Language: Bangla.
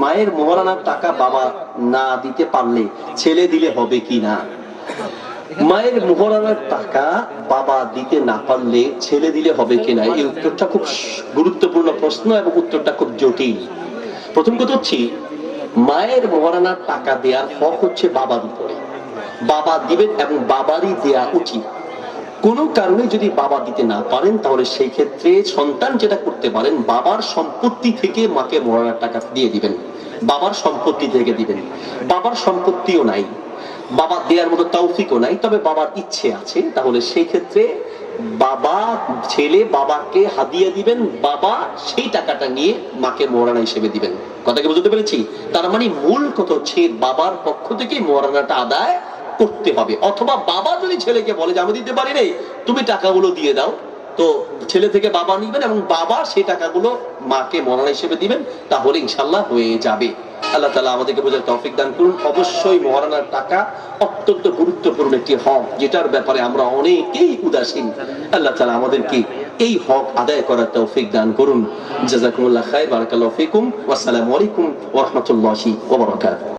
মায়ের মোহরানার টাকা বাবা না দিতে পারলে ছেলে দিলে হবে কি না? মায়ের মোহরানার টাকা বাবা দিতে না পারলে ছেলে দিলে হবে কিনা, এই উত্তরটা খুব গুরুত্বপূর্ণ প্রশ্ন এবং উত্তরটা খুব জটিল। প্রথম কথা হচ্ছে, মায়ের মোহরানার টাকা দেওয়ার হক হচ্ছে বাবার উপরে, বাবা দিবেন এবং বাবারই দেয়া উচিত। কোন কারণে যদি বাবা দিতে না পারেন, তাহলে সেই ক্ষেত্রে সন্তান যেটা করতে পারেন, বাবার সম্পত্তি থেকে মাকে মোহরানার টাকা দিয়ে দিবেন, বাবার সম্পত্তি থেকে দিবেন। বাবার সম্পত্তিও নাই, বাবা দেওয়ার মতো তৌফিকও নাই, তবে বাবার ইচ্ছে আছে, তাহলে সেই ক্ষেত্রে বাবা ছেলে বাবাকে হাদিয়া দিবেন, বাবা সেই টাকাটা নিয়ে মাকে মোহরানা হিসেবে দিবেন। কথা কি বুঝতে পেরেছি? তার মানে মূল কথা হচ্ছে বাবার পক্ষ থেকে মোহরানাটা আদায় করতে হবে। অথবা বাবা যদি ছেলেকে বলে যে আমি দিতে পারি নাই, তুমি টাকাগুলো দিয়ে দাও, তো ছেলে থেকে বাবা নিবেন এবং বাবা সেই টাকাগুলো মাকে মোহরানা হিসেবে দিবেন, তাহলে ইনশাআল্লাহ হয়ে যাবে। আল্লাহ তাআলা আমাদেরকে বোঝার তৌফিক দান করুন। অবশ্যই মোহরানার টাকা অত্যন্ত গুরুত্বপূর্ণ একটি হক, যেটার ব্যাপারে আমরা অনেকেই উদাসীন। আল্লাহ তাআলা আমাদেরকে এই হক আদায় করার তৌফিক দান করুন। জাযাকুমুল্লাহ খায়র, বারাকাল্লাহু ফিকুম, ওয়া আসসালামু আলাইকুম ওয়া রাহমাতুল্লাহি ওয়া বারাকাতুহু।